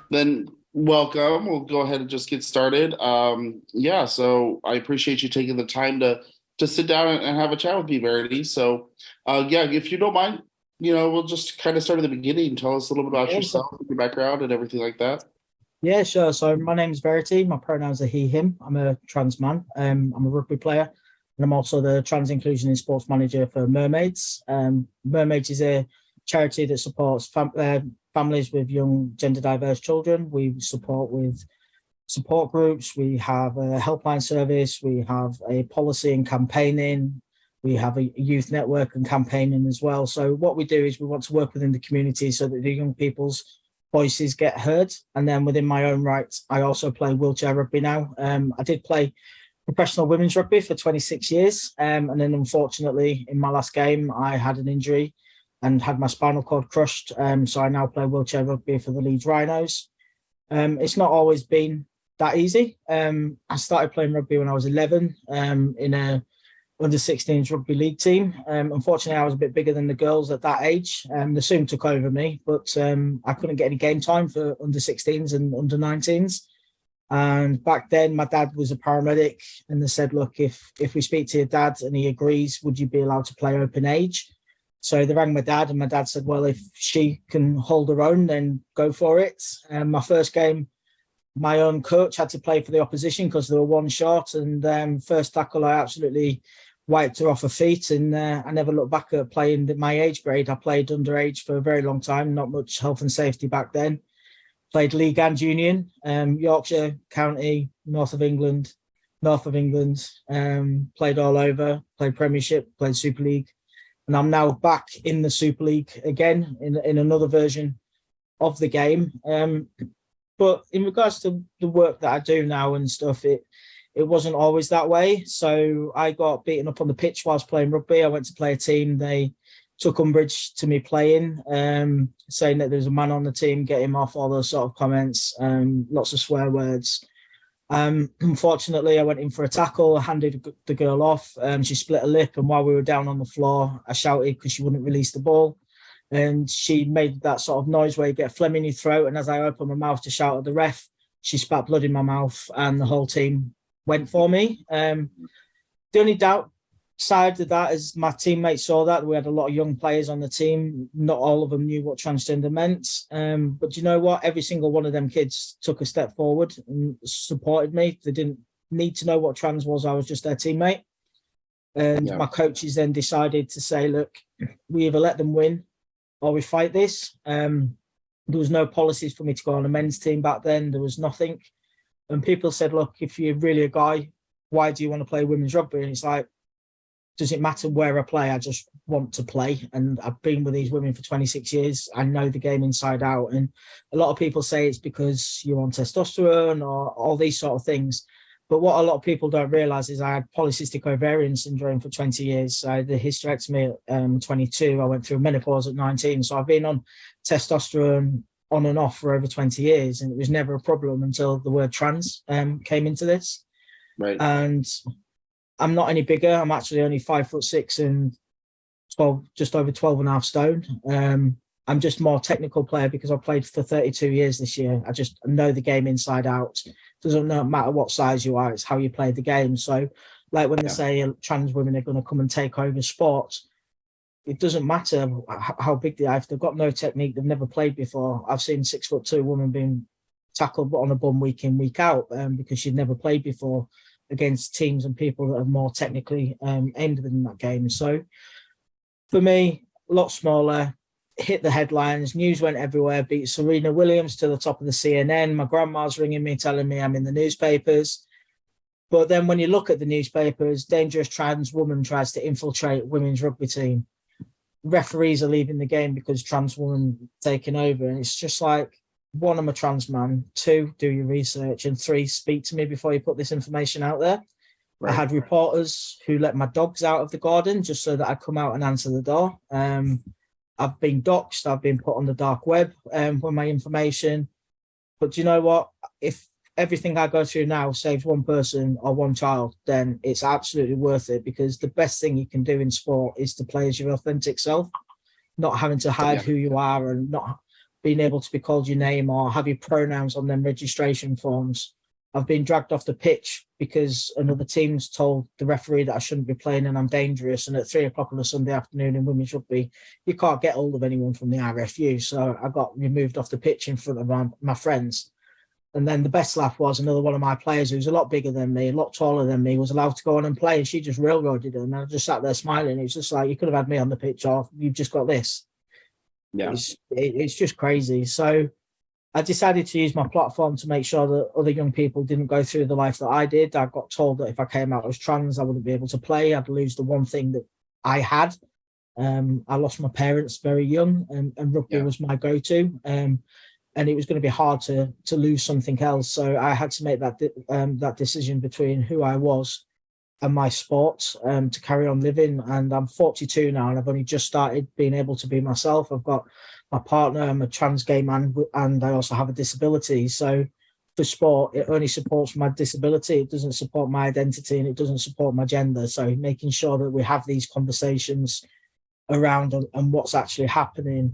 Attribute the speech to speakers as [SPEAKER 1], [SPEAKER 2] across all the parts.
[SPEAKER 1] Then welcome. We'll go ahead and just get started. Yeah, so I appreciate you taking the time to sit down and have a chat with me, Verity. So, yeah, if you don't mind, we'll just kind of start at the beginning. Tell us a little bit about
[SPEAKER 2] Yeah,
[SPEAKER 1] yourself, your background, and everything like that.
[SPEAKER 2] yeah, sure. So my name's Verity. My pronouns are he, him. I'm a trans man. I'm a rugby player, and I'm also the trans inclusion and sports manager for Mermaids. Mermaids is a charity that supports families with young gender diverse children. We support with support groups. We have a helpline service. We have a policy and campaigning. We have a youth network and campaigning as well. So what we do is we want to work within the community so that the young people's voices get heard. And then within my own right, I also play wheelchair rugby now. I did play professional women's rugby for 26 years. And then unfortunately, in my last game, I had an injury and had my spinal cord crushed. So I now play wheelchair rugby for the Leeds Rhinos. It's not always been that easy. I started playing rugby when I was 11 in a under 16s rugby league team. Unfortunately, I was a bit bigger than the girls at that age. They soon took over me, but I couldn't get any game time for under 16s and under 19s. And back then, my dad was a paramedic, and they said, "Look, if we speak to your dad and he agrees, would you be allowed to play open age?" So they rang my dad, and my dad said, "Well, if she can hold her own, then go for it." My first game, my own coach had to play for the opposition because they were one short. And first tackle, I absolutely wiped her off her feet. And I never looked back at playing my age grade. I played underage for a very long time, not much health and safety back then. Played league and union, Yorkshire, county, north of England, played all over, played Premiership, played Super League. And I'm now back in the Super League again in another version of the game. But in regards to the work that I do now and stuff, it wasn't always that way. So I got beaten up on the pitch whilst playing rugby. I went to play a team. They took umbrage to me playing, saying that there's a man on the team, get him off, all those sort of comments, lots of swear words. Unfortunately, I went in for a tackle, I handed the girl off. She split a lip, and while we were down on the floor, I shouted because she wouldn't release the ball. And she made that sort of noise where you get phlegm in your throat. And as I opened my mouth to shout at the ref, she spat blood in my mouth, and the whole team went for me. The only doubt side of that is my teammates saw that. We had a lot of young players on the team. Not all of them knew what transgender meant. But you know what? Every single one of them kids took a step forward and supported me. They didn't need to know what trans was. I was just their teammate. And
[SPEAKER 1] Yeah.
[SPEAKER 2] my coaches then decided to say, look, we either let them win or we fight this. There was no policies for me to go on a men's team back then. There was nothing. And people said, look, if you're really a guy, why do you want to play women's rugby? And it's like, does it matter where I play? I just want to play. And I've been with these women for 26 years. I know the game inside out. And a lot of people say it's because you're on testosterone or all these sort of things. But what a lot of people don't realize is I had polycystic ovarian syndrome for 20 years. I had a hysterectomy at 22. I went through menopause at 19. So I've been on testosterone on and off for over 20 years. And it was never a problem until the word trans came into this.
[SPEAKER 1] Right.
[SPEAKER 2] And I'm not any bigger. I'm actually only 5'6" and 12, just over 12 and a half stone. I'm just more technical player because I played for 32 years this year. I just know the game inside out. Doesn't matter what size you are, it's how you play the game. So, like when they say trans women are going to come and take over sport, it doesn't matter how big they are. If they've got no technique, they've never played before. I've seen 6'2" women being tackled on a bum week in, week out because she'd never played before against teams and people that are more technically aimed within that game. So for me, a lot smaller, hit the headlines, news went everywhere, beat Serena Williams to the top of the CNN. My grandma's ringing me, telling me I'm in the newspapers. But then when you look at the newspapers, dangerous trans woman tries to infiltrate women's rugby team. Referees are leaving the game because trans woman taking over. And it's just like, one, I'm a trans man. Two, do your research. And three, speak to me before you put this information out there. Right. I had reporters who let my dogs out of the garden just so that I'd come out and answer the door. I've been doxxed. I've been put on the dark web with my information. But do you know what? If everything I go through now saves one person or one child, then it's absolutely worth it, because the best thing you can do in sport is to play as your authentic self, not having to hide who you are and not being able to be called your name or have your pronouns on them registration forms. I've been dragged off the pitch because another team's told the referee that I shouldn't be playing and I'm dangerous. And at 3 o'clock on a Sunday afternoon in women's rugby, you can't get hold of anyone from the RFU. So I got removed off the pitch in front of my friends. And then the best laugh was another one of my players who's a lot bigger than me, a lot taller than me, was allowed to go on and play. And she just railroaded her. And I just sat there smiling. It's just like, you could have had me on the pitch, or you've just got this.
[SPEAKER 1] Yeah.
[SPEAKER 2] It's just crazy. So I decided to use my platform to make sure that other young people didn't go through the life that I did. I got told that if I came out as trans, I wouldn't be able to play. I'd lose the one thing that I had. I lost my parents very young, and rugby was my go-to. And it was going to be hard to lose something else. So I had to make that decision between who I was and my sport to carry on living. And I'm 42 now, and I've only just started being able to be myself. I've got my partner, I'm a trans gay man, and I also have a disability. So for sport, it only supports my disability. It doesn't support my identity, and it doesn't support my gender. So making sure that we have these conversations around and what's actually happening.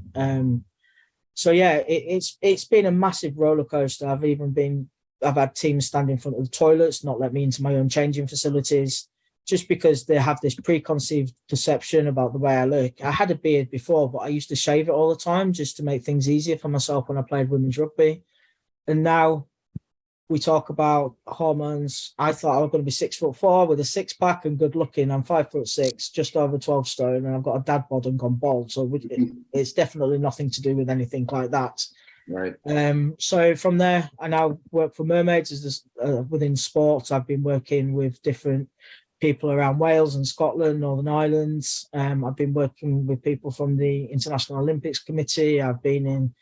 [SPEAKER 2] So yeah, it's been a massive roller coaster. I've had teams stand in front of the toilets, not let me into my own changing facilities, just because they have this preconceived perception about the way I look. I had a beard before, but I used to shave it all the time just to make things easier for myself when I played women's rugby. And now we talk about hormones. I thought I was going to be 6'4" with a six-pack and good looking. I'm 5'6", just over 12 stone, and I've got a dad bod and gone bald. So it's definitely nothing to do with anything like that.
[SPEAKER 1] Right.
[SPEAKER 2] So from there, I now work for Mermaids within sports. I've been working with different people around Wales and Scotland, Northern Ireland. I've been working with people from the International Olympics Committee. I've been in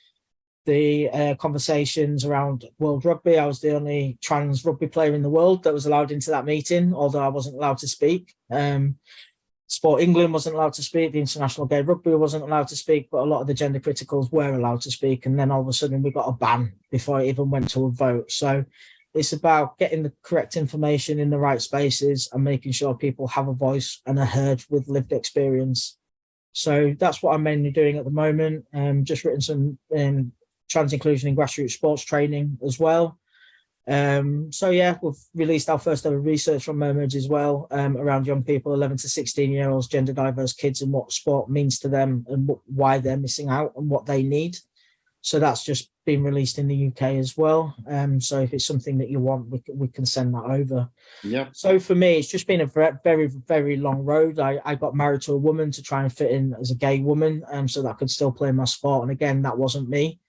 [SPEAKER 2] the conversations around World Rugby. I was the only trans rugby player in the world that was allowed into that meeting, although I wasn't allowed to speak. Sport England wasn't allowed to speak. The International Gay Rugby wasn't allowed to speak, but a lot of the gender criticals were allowed to speak. And then all of a sudden we got a ban before it even went to a vote. So it's about getting the correct information in the right spaces and making sure people have a voice and are heard with lived experience. So that's what I'm mainly doing at the moment. Just written some trans inclusion in grassroots sports training as well. So yeah, we've released our first ever research from Mermaids as well, around young people, 11 to 16-year-olds, gender diverse kids, and what sport means to them and why they're missing out and what they need. So that's just been released in the UK as well. So if it's something that you want, we can send that over.
[SPEAKER 1] Yeah.
[SPEAKER 2] So for me, it's just been a very, very long road. I got married to a woman to try and fit in as a gay woman, so that I could still play my sport. And again, that wasn't me.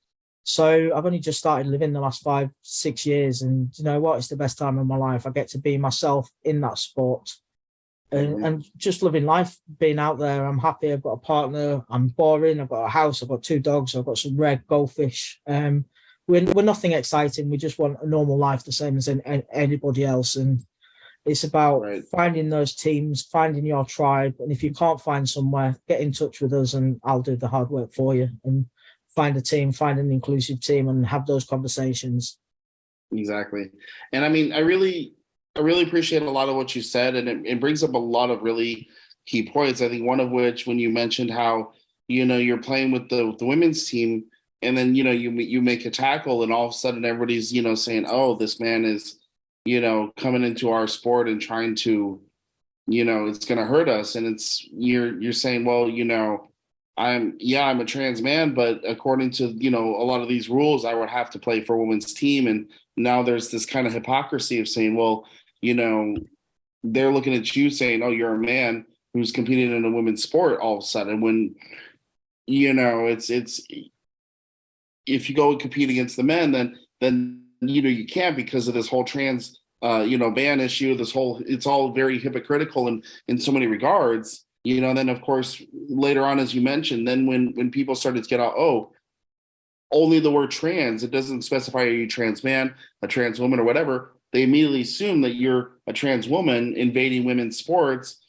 [SPEAKER 2] So I've only just started living the last 5-6 years, and you know what? It's the best time of my life. I get to be myself in that sport, and just living life, being out there. I'm happy. I've got a partner. I'm boring. I've got a house. I've got 2 dogs. I've got some red goldfish. We're nothing exciting. We just want a normal life, the same as anybody else. And it's about finding those teams, finding your tribe. And if you can't find somewhere, get in touch with us, and I'll do the hard work for you. And find a team, find an inclusive team, and have those conversations.
[SPEAKER 1] Exactly. And I mean, I really appreciate a lot of what you said, and it brings up a lot of really key points. I think one of which, when you mentioned how, you're playing with the women's team, and then, you make a tackle, and all of a sudden everybody's, saying, oh, this man is, coming into our sport and trying to, it's going to hurt us. And you're saying, well, I'm a trans man, but according to, a lot of these rules, I would have to play for a women's team. And now there's this kind of hypocrisy of saying, well, they're looking at you saying, oh, you're a man who's competing in a women's sport all of a sudden, when, it's if you go and compete against the men, then, you can't, because of this whole trans, ban issue, it's all very hypocritical in so many regards. And then of course later on, as you mentioned, then when people started to get out, oh, only the word trans, it doesn't specify, are you a trans man, a trans woman, or whatever, they immediately assume that you're a trans woman invading women's sports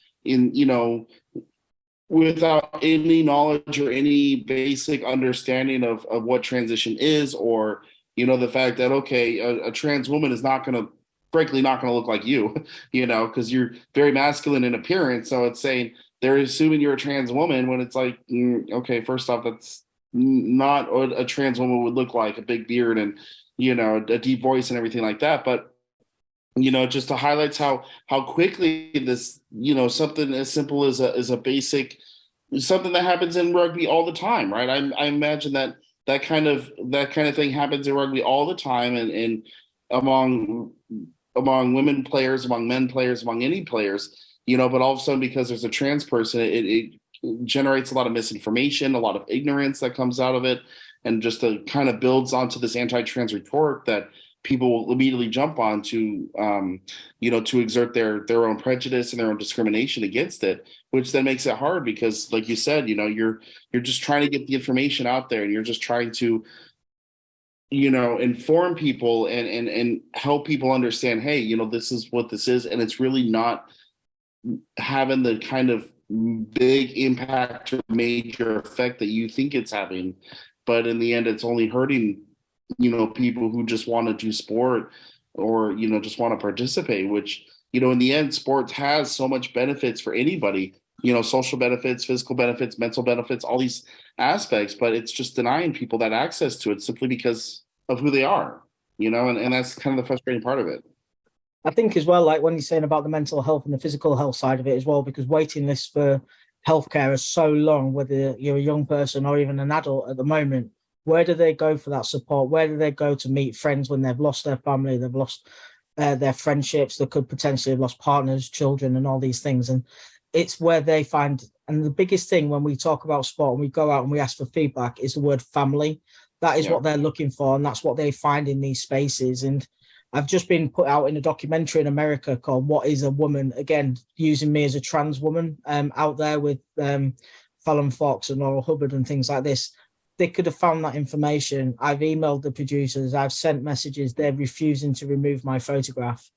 [SPEAKER 1] without any knowledge or any basic understanding of what transition is, or the fact that, okay, a trans woman is frankly not going to look like you, because you're very masculine in appearance. So it's saying they're assuming you're a trans woman, when it's like, okay, first off, that's not what a trans woman would look like, a big beard and a deep voice and everything like that. But just to highlight how quickly this, something as simple as a basic something that happens in rugby all the time, right? I imagine that kind of thing happens in rugby all the time, and among women players, among men players, among any players, but all of a sudden, because there's a trans person, it generates a lot of misinformation, a lot of ignorance that comes out of it, and just kind of builds onto this anti-trans rhetoric that people will immediately jump on to exert their own prejudice and their own discrimination against it, which then makes it hard because, like you said, you're just trying to get the information out there, and you're just trying to inform people and help people understand, hey, this is what this is, and it's really not having the kind of big impact or major effect that you think it's having, but in the end it's only hurting people who just want to do sport or just want to participate, which in the end sport has so much benefits for anybody, social benefits, physical benefits, mental benefits, all these aspects, but it's just denying people that access to it simply because of who they are, and that's kind of the frustrating part of it.
[SPEAKER 2] I think as well, like when you're saying about the mental health and the physical health side of it as well, because waiting lists for healthcare are so long, whether you're a young person or even an adult at the moment. Where do they go for that support? Where do they go to meet friends when they've lost their family, they've lost their friendships, they could potentially have lost partners, children, and all these things? And it's where they find, and the biggest thing when we talk about sport and we go out and we ask for feedback is the word family. That is what they're looking for, and that's what they find in these spaces. And I've just been put out in a documentary in America called What is a Woman? Again, using me as a trans woman out there with Fallon Fox and Laurel Hubbard and things like this. They could have found that information. I've emailed the producers, I've sent messages, they're refusing to remove my photograph.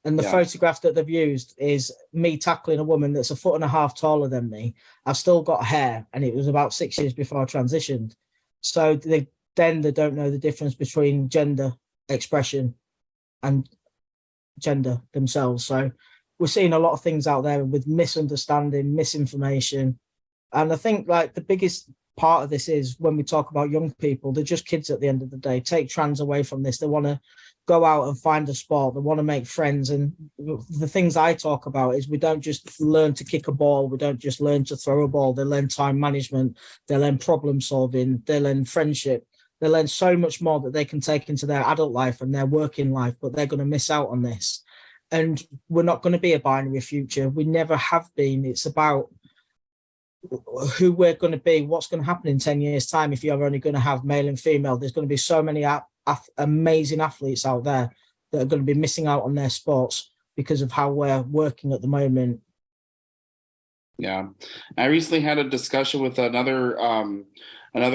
[SPEAKER 2] And the photograph that they've used is me tackling a woman that's 1.5 feet taller than me. I've still got hair, and it was about 6 years before I transitioned. So they don't know the difference between gender expression and gender themselves. So we're seeing a lot of things out there with misunderstanding, misinformation. And I think like the biggest part of this is when we talk about young people, they're just kids at the end of the day. Take trans away from this. They want to go out and find a sport. They want to make friends. And the things I talk about is we don't just learn to kick a ball. We don't just learn to throw a ball. They learn time management. They learn problem solving. They learn friendship. They learn so much more that they can take into their adult life and their working life, but they're going to miss out on this. And we're not going to be a binary future. We never have been. It's about who we're going to be, what's going to happen in 10 years' time if you're only going to have male and female. There's going to be so many amazing athletes out there that are going to be missing out on their sports because of how we're working at the moment.
[SPEAKER 1] Yeah. I recently had a discussion with another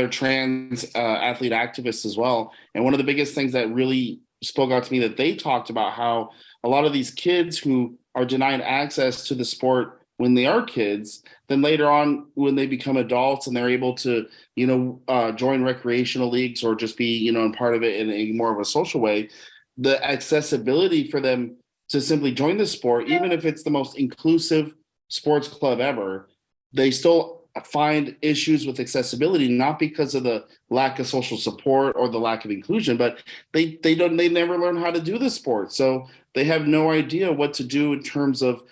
[SPEAKER 1] trans athlete activist as well. And one of the biggest things that really spoke out to me, that they talked about how a lot of these kids who are denied access to the sport when they are kids, then later on when they become adults and they're able to, join recreational leagues or just be, and part of it in a more of a social way, the accessibility for them to simply join the sport, even if it's the most inclusive sports club ever, they still find issues with accessibility, not because of the lack of social support or the lack of inclusion, but they never learn how to do the sport. So they have no idea what to do in terms of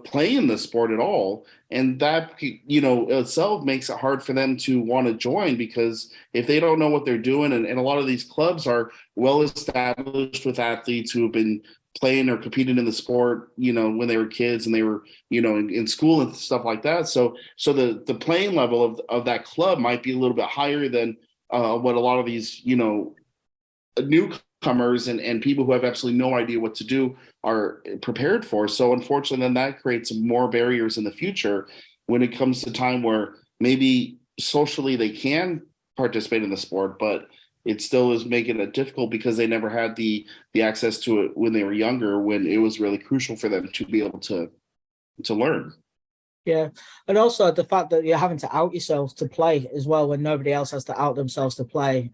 [SPEAKER 1] playing the sport at all. And that, itself makes it hard for them to want to join, because if they don't know what they're doing, and a lot of these clubs are well established with athletes who have been playing or competing in the sport, when they were kids and they were, in school and stuff like that. So the playing level of that club might be a little bit higher than what a lot of these, newcomers and people who have absolutely no idea what to do are prepared for. So unfortunately, then that creates more barriers in the future when it comes to time where maybe socially they can participate in the sport, but it still is making it difficult because they never had the access to it when they were younger, when it was really crucial for them to be able to learn.
[SPEAKER 2] Yeah. And also the fact that you're having to out yourself to play as well when nobody else has to out themselves to play.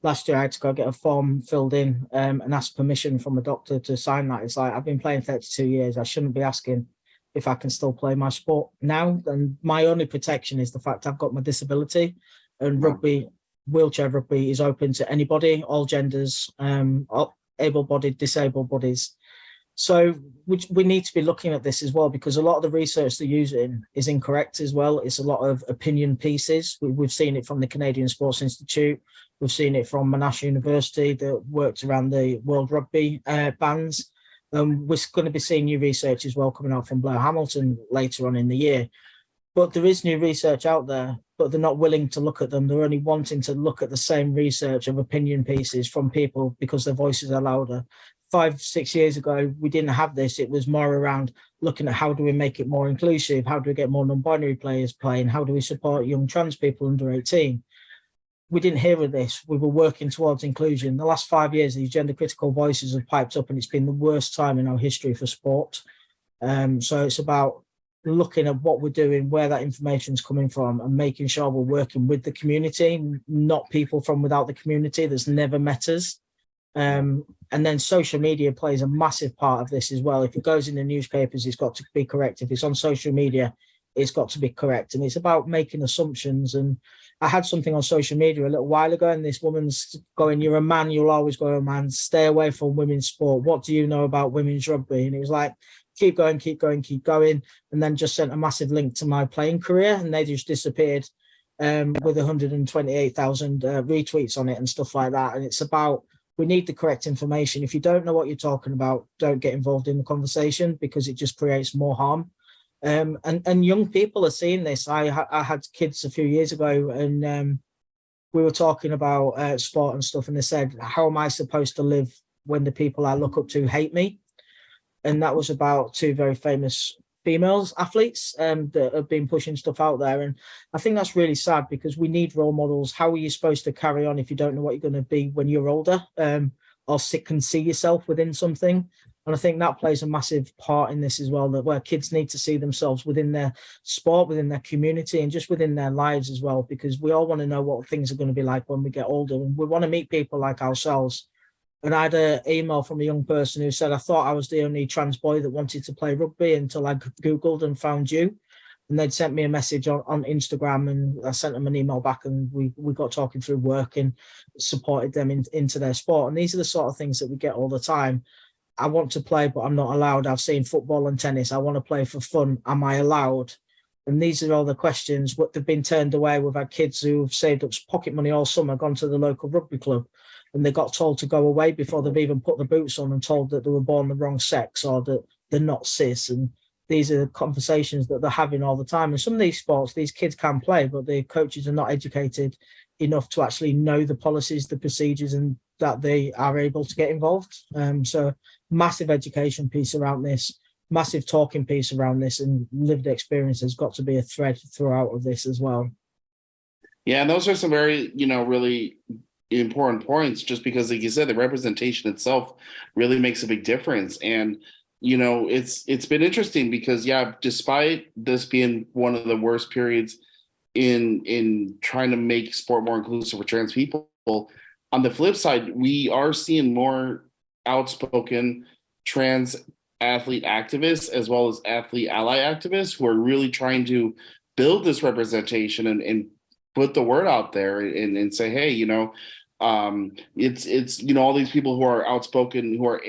[SPEAKER 2] Last year I had to go get a form filled in and ask permission from a doctor to sign that. It's like, I've been playing 32 years. I shouldn't be asking if I can still play my sport now. And my only protection is the fact I've got my disability. and
[SPEAKER 1] Wow.
[SPEAKER 2] wheelchair rugby is open to anybody, all genders, able-bodied, disabled bodies. So we need to be looking at this as well, because a lot of the research they're using is incorrect as well. It's a lot of opinion pieces. We've seen it from the Canadian Sports Institute. We've seen it from Monash University that worked around the World Rugby bans. We're going to be seeing new research as well coming out from Blair Hamilton later on in the year. But there is new research out there, but they're not willing to look at them. They're only wanting to look at the same research of opinion pieces from people because their voices are louder. 5-6 years ago, we didn't have this. It was more around looking at how do we make it more inclusive? How do we get more non-binary players playing? How do we support young trans people under 18? We didn't hear of this. We were working towards inclusion. The last 5 years, these gender critical voices have piped up, and it's been the worst time in our history for sport. So it's about looking at what we're doing, where that information is coming from, and making sure we're working with the community, not people from without the community that's never met us. And then social media plays a massive part of this as well. If it goes in the newspapers, it's got to be correct. If it's on social media, it's got to be correct. And it's about making assumptions. And I had something on social media a little while ago, and this woman's going, "You're a man, you'll always go a man. Stay away from women's sport. What do you know about women's rugby?" And it was like, keep going, keep going, keep going. And then just sent a massive link to my playing career, and they just disappeared with 128,000 retweets on it and stuff like that. And it's about, we need the correct information. If you don't know what you're talking about, don't get involved in the conversation, because it just creates more harm. And young people are seeing this. I had kids a few years ago, and we were talking about sport and stuff, and they said, "How am I supposed to live when the people I look up to hate me?" And that was about two very famous females athletes that have been pushing stuff out there. And I think that's really sad, because we need role models. How are you supposed to carry on if you don't know what you're going to be when you're older, or can see yourself within something? And I think that plays a massive part in this as well, that where kids need to see themselves within their sport, within their community, and just within their lives as well, because we all want to know what things are going to be like when we get older, and we want to meet people like ourselves. And I had an email from a young person who said, "I thought I was the only trans boy that wanted to play rugby until I Googled and found you." And they'd sent me a message on Instagram, and I sent them an email back, and we got talking through work and supported them into their sport. And these are the sort of things that we get all the time. I want to play, but I'm not allowed. I've seen football and tennis. I want to play for fun. Am I allowed? And these are all the questions. What they've been turned away. We've had kids who've saved up pocket money all summer, gone to the local rugby club, and they got told to go away before they've even put the boots on, and told that they were born the wrong sex, or that they're not cis. And these are the conversations that they're having all the time. And some of these sports, these kids can play, but the coaches are not educated enough to actually know the policies, the procedures, and that they are able to get involved. So massive education piece around this, massive talking piece around this, and lived experience has got to be a thread throughout of this as well.
[SPEAKER 1] Yeah, and those are some very, really important points, just because, like you said, the representation itself really makes a big difference. And it's been interesting because, yeah, despite this being one of the worst periods in trying to make sport more inclusive for trans people, on the flip side, we are seeing more outspoken trans athlete activists, as well as athlete ally activists, who are really trying to build this representation and put the word out there and say, hey, it's all these people who are outspoken, who are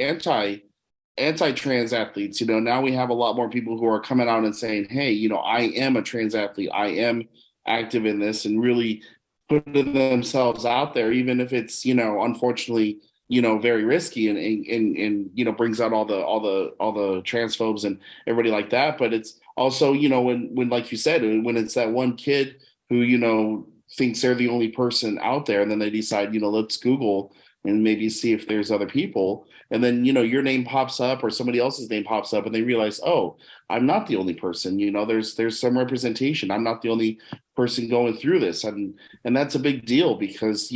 [SPEAKER 1] anti-trans athletes. Now we have a lot more people who are coming out and saying, hey, I am a trans athlete, I am active in this, and really putting themselves out there, even if it's unfortunately very risky and brings out all the transphobes and everybody like that. But it's also when like you said, when it's that one kid who thinks they're the only person out there, and then they decide let's Google and maybe see if there's other people, and then your name pops up or somebody else's name pops up, and they realize, oh, I'm not the only person. There's some representation. I'm not the only person going through this, and that's a big deal, because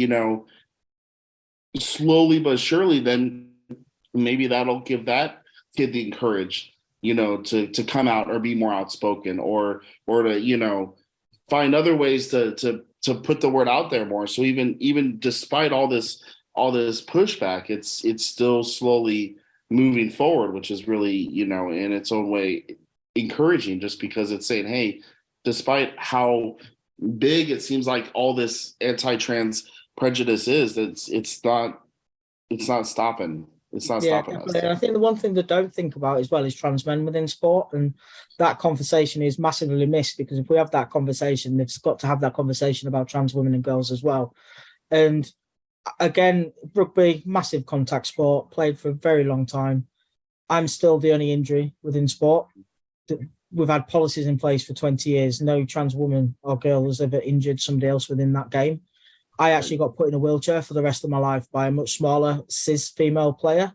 [SPEAKER 1] slowly but surely, then maybe that'll give that kid the courage, to come out or be more outspoken, or to find other ways to put the word out there more. So even despite all this pushback, it's still slowly moving forward, which is really in its own way encouraging, just because it's saying, hey, despite how big it seems like all this anti-trans prejudice is, it's not stopping. It's not
[SPEAKER 2] Yeah,
[SPEAKER 1] stopping us.
[SPEAKER 2] definitely. And I think the one thing they don't think about as well is trans men within sport. And that conversation is massively missed, because if we have that conversation, they've got to have that conversation about trans women and girls as well. And again, rugby, massive contact sport, played for a very long time. I'm still the only injury within sport. We've had policies in place for 20 years. No trans woman or girl has ever injured somebody else within that game. I actually got put in a wheelchair for the rest of my life by a much smaller cis female player,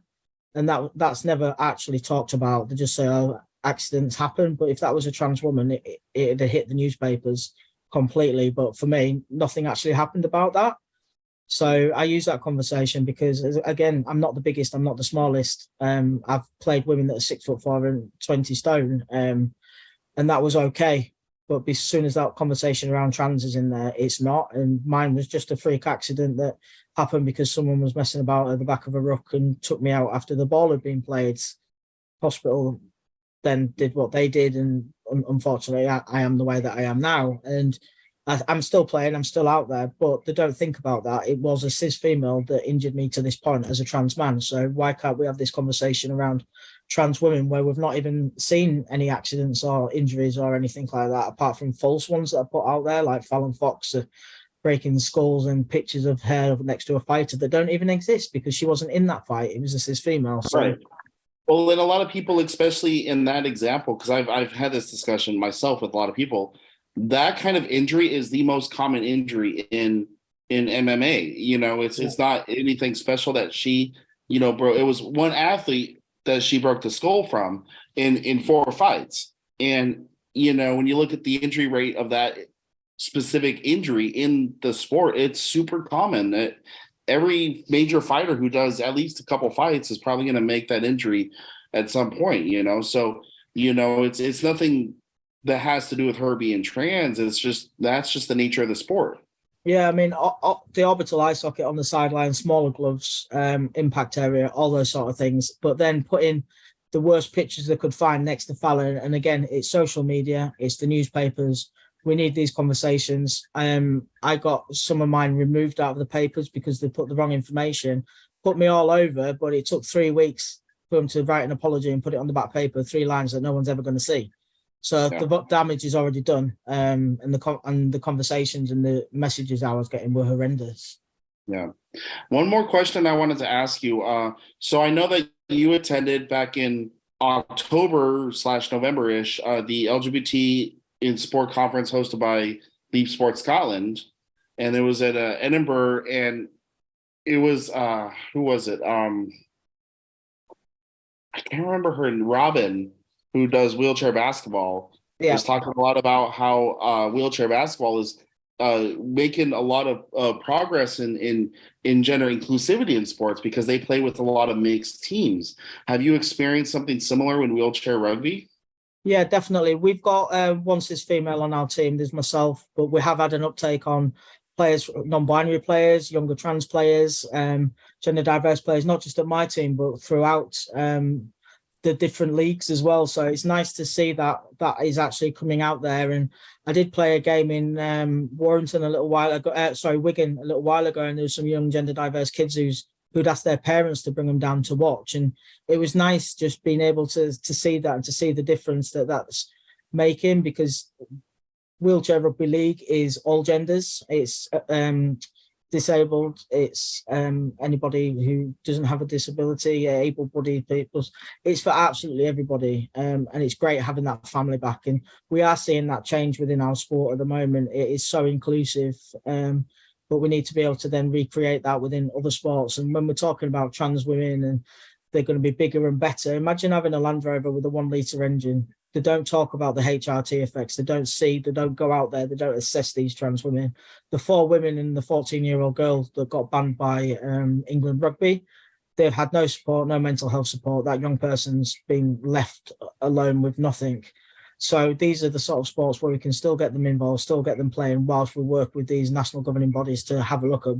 [SPEAKER 2] and that's never actually talked about. They just say, "Oh, accidents happen," but if that was a trans woman, it'd have hit the newspapers completely. But for me, nothing actually happened about that. So I use that conversation because, again, I'm not the biggest, I'm not the smallest. I've played women that are 6'4" and 20 stone, and that was okay. But as soon as that conversation around trans is in there, it's not. And mine was just a freak accident that happened because someone was messing about at the back of a ruck and took me out after the ball had been played. Hospital then did what they did, and unfortunately, I am the way that I am now. And I'm still playing, I'm still out there, but they don't think about that. It was a cis female that injured me to this point as a trans man. So why can't we have this conversation around trans women where we've not even seen any accidents or injuries or anything like that, apart from false ones that are put out there, like Fallon Fox breaking skulls and pictures of her next to a fighter that don't even exist because she wasn't in that fight. It was a cis female. So
[SPEAKER 1] Right. Well, and a lot of people, especially in that example, because I've had this discussion myself with a lot of people, that kind of injury is the most common injury in MMA. It's not anything special that she, bro. It was one athlete that she broke the skull from in 4 fights. And when you look at the injury rate of that specific injury in the sport, it's super common. That every major fighter who does at least a couple fights is probably going to make that injury at some point. So it's nothing that has to do with her being trans. That's just the nature of the sport.
[SPEAKER 2] yeah, I mean, the orbital eye socket on the sideline, smaller gloves, impact area, all those sort of things. But then putting the worst pictures they could find next to Fallon, and again, it's social media, it's the newspapers. We need these conversations. I got some of mine removed out of the papers because they put the wrong information, put me all over. But it took 3 weeks for them to write an apology and put it on the back paper, 3 lines that no one's ever going to see. So the damage is already done, and the conversations and the messages I was getting were horrendous.
[SPEAKER 1] Yeah. One more question I wanted to ask you. So I know that you attended back in October/November-ish the LGBT in Sport conference hosted by Leap Sport Scotland, and it was at Edinburgh, and it was who was it? I can't remember her. Robin, who does wheelchair basketball, was talking a lot about how wheelchair basketball is making a lot of progress in gender inclusivity in sports because they play with a lot of mixed teams. Have you experienced something similar in wheelchair rugby?
[SPEAKER 2] Yeah, definitely. We've got one cis female on our team. There's myself, but we have had an uptake on players, non-binary players, younger trans players, gender diverse players, not just at my team, but throughout the different leagues as well. So it's nice to see that is actually coming out there. And I did play a game in Warrington a little while ago, Wigan a little while ago, and there was some young gender diverse kids who'd asked their parents to bring them down to watch. And it was nice just being able to see that and to see the difference that's making, because wheelchair rugby league is all genders. It's disabled, it's anybody who doesn't have a disability, able-bodied people. It's for absolutely everybody, and it's great having that family back. And we are seeing that change within our sport at the moment. It is so inclusive, but we need to be able to then recreate that within other sports. And when we're talking about trans women and they're going to be bigger and better, imagine having a Land Rover with a 1-litre engine. They don't talk about the HRT effects. They don't go out there. They don't assess these trans women. The 4 women and the 14-year-old girl that got banned by England Rugby, they've had no support, no mental health support. That young person's been left alone with nothing. So these are the sort of sports where we can still get them involved, still get them playing, whilst we work with these national governing bodies to have a look at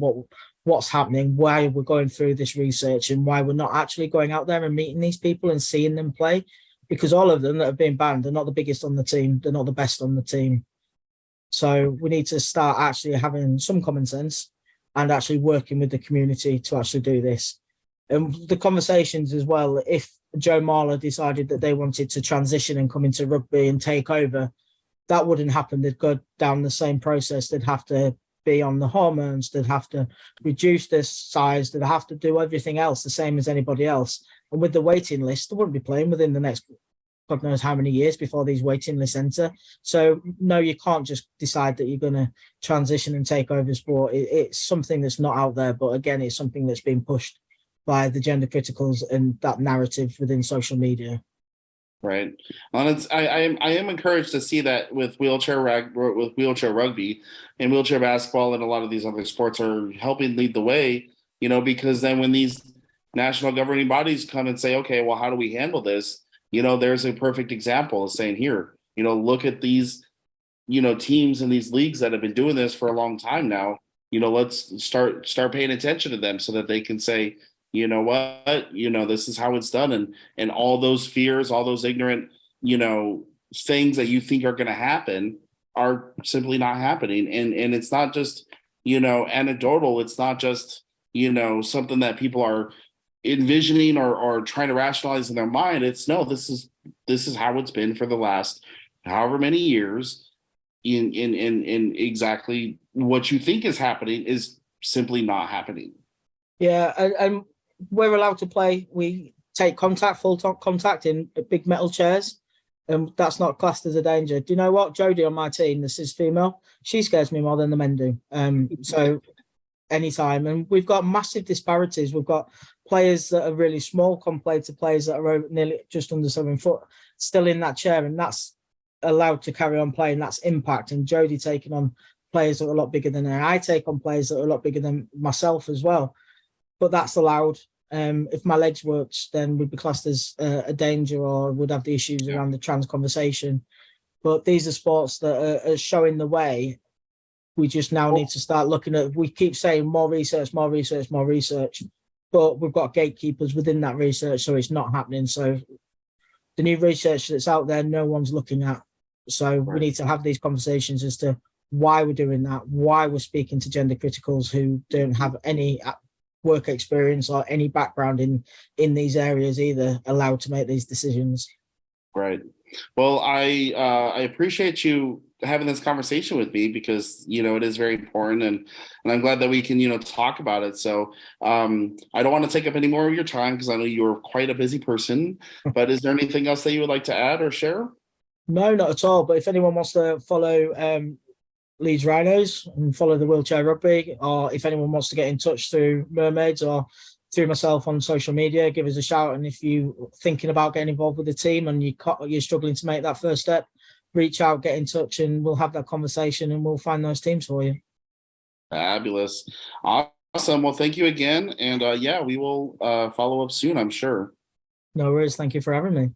[SPEAKER 2] what's happening, why we're going through this research, and why we're not actually going out there and meeting these people and seeing them play. Because all of them that have been banned, they're not the biggest on the team. They're not the best on the team. So we need to start actually having some common sense and actually working with the community to actually do this. And the conversations as well, if Joe Marler decided that they wanted to transition and come into rugby and take over, that wouldn't happen. They'd go down the same process. They'd have to be on the hormones. They'd have to reduce their size. They'd have to do everything else the same as anybody else. And with the waiting list, they wouldn't be playing within the next God knows how many years before these waiting lists enter. So no, you can't just decide that you're going to transition and take over sport. It's something that's not out there, but again, it's something that's being pushed by the gender criticals and that narrative within social media.
[SPEAKER 1] Right. And I am encouraged to see that with wheelchair rugby and wheelchair basketball and a lot of these other sports are helping lead the way, because then when these national governing bodies come and say, okay, well, how do we handle this? There's a perfect example of saying here, look at these, teams and these leagues that have been doing this for a long time now. Let's start paying attention to them so that they can say, you know what, this is how it's done. And all those fears, all those ignorant, things that you think are going to happen are simply not happening. And it's not just, anecdotal. It's not just, something that people are envisioning or trying to rationalize in their mind. It's no, this is how it's been for the last however many years. In exactly what you think is happening is simply not happening.
[SPEAKER 2] Yeah, and we're allowed to play. We take contact, full contact in big metal chairs, and that's not classed as a danger. Do you know what? Jodie on my team, this is female. She scares me more than the men do. So anytime, and we've got massive disparities. We've got players that are really small compared to players that are nearly just under 7 foot still in that chair, and that's allowed to carry on playing. That's impact. And Jodie taking on players that are a lot bigger than her. I take on players that are a lot bigger than myself as well. But that's allowed. If my legs worked, then we'd be classed as a danger or would have the issues around the trans conversation. But these are sports that are showing the way. We just now need to start looking at, we keep saying more research, more research, more research, but we've got gatekeepers within that research, so it's not happening. So the new research that's out there, no one's looking at. So we need to have these conversations as to why we're doing that, why we're speaking to gender criticals who don't have any work experience or any background in these areas either, allowed to make these decisions.
[SPEAKER 1] Right. Well, I appreciate you having this conversation with me because it is very important and I'm glad that we can talk about it. So I don't want to take up any more of your time because I know you're quite a busy person. But is there anything else that you would like to add or share?
[SPEAKER 2] No, not at all. But if anyone wants to follow Leeds Rhinos and follow the wheelchair rugby, or if anyone wants to get in touch through Mermaids or through myself on social media, give us a shout. And if you're thinking about getting involved with the team and you're struggling to make that first step, reach out, get in touch, and we'll have that conversation and we'll find those teams for you.
[SPEAKER 1] Fabulous. Awesome. Well, thank you again. And we will follow up soon, I'm sure.
[SPEAKER 2] No worries. Thank you for having me.